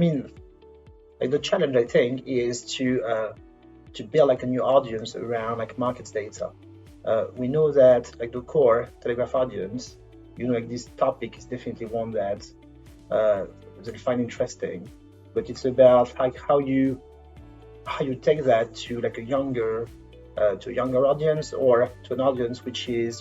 mean, like the challenge I think is to build like a new audience around like markets data. We know that like the core Telegraph audience, like this topic is definitely one that they find interesting, but it's about like how you take that to like a younger audience, or to an audience which is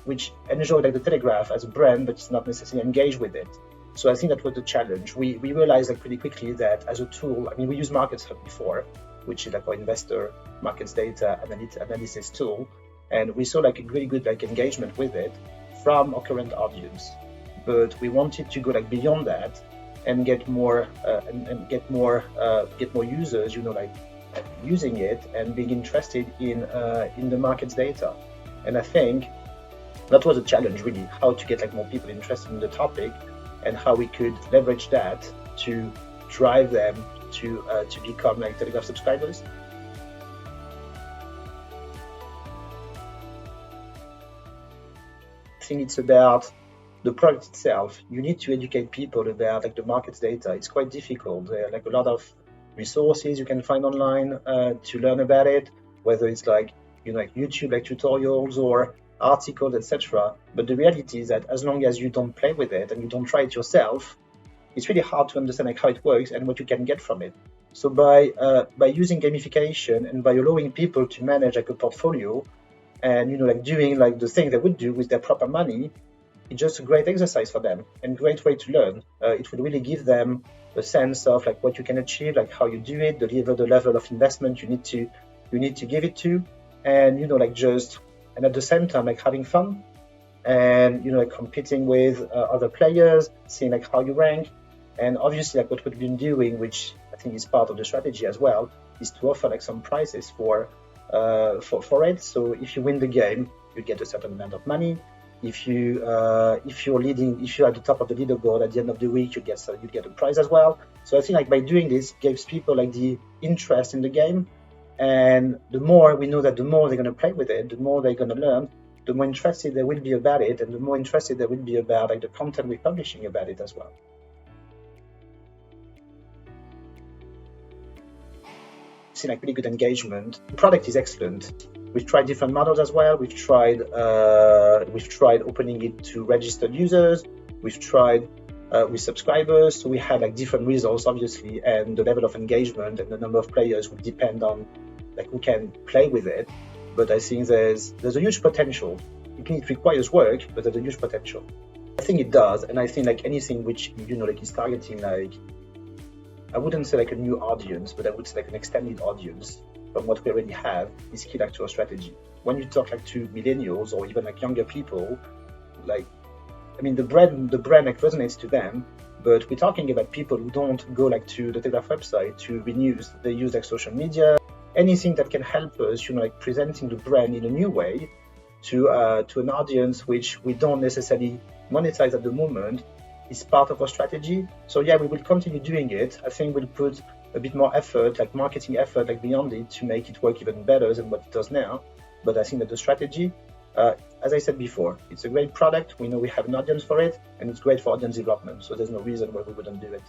which enjoy like the Telegraph as a brand, but it's not necessarily engaged with it. So I think that was the challenge. We realized like pretty quickly that as a tool, I mean, we used Markets Hub before, which is like our investor markets data analysis tool, and we saw like a really good like engagement with it from our current audience. But we wanted to go like beyond that and get more get more users, like using it and being interested in the markets data. And I think that was a challenge really, how to get like more people interested in the topic, and how we could leverage that to drive them to become like Telegraph subscribers. I think it's about the product itself. You need to educate people about like the markets data. It's quite difficult. There are like a lot of resources you can find online to learn about it, whether it's like like YouTube like tutorials or articles, etc. But the reality is that as long as you don't play with it and you don't try it yourself, it's really hard to understand like how it works and what you can get from it. So by using gamification and by allowing people to manage like a portfolio and like doing like the thing they would do with their proper money, it's just a great exercise for them and great way to learn. It will really give them a sense of like what you can achieve, like how you do it, the level of investment you need to give it to, and and at the same time like having fun and like competing with other players, seeing like how you rank. And obviously like what we've been doing, which I think is part of the strategy as well, is to offer like some prizes for it. So if you win the game, you get a certain amount of money. If you're at the top of the leaderboard at the end of the week, you get a prize as well. So I think like by doing this, gives people like the interest in the game, and the more we know that the more they're going to play with it, the more they're going to learn, the more interested they will be about it, and the more interested they will be about like the content we're publishing about it as well. See like really good engagement. The product is excellent. We've tried different models as well. We've tried opening it to registered users. We've tried with subscribers. So we had like different results, obviously, and the level of engagement and the number of players would depend on like who can play with it. But I think there's a huge potential. It requires work, but there's a huge potential. I think it does, and I think like anything which like is targeting like, I wouldn't say like a new audience, but I would say like an extended audience from what we already have is key like to our strategy. When you talk like to millennials or even like younger people, like, I mean, the brand like resonates to them, but we're talking about people who don't go like to the Telegraph website to read news. They use like social media, anything that can help us, like presenting the brand in a new way to an audience which we don't necessarily monetize at the moment, is part of our strategy. So yeah, we will continue doing it. I think we'll put a bit more effort, like marketing effort, like beyond it, to make it work even better than what it does now. But I think that the strategy, as I said before, it's a great product. We know we have an audience for it, and it's great for audience development. So there's no reason why we wouldn't do it.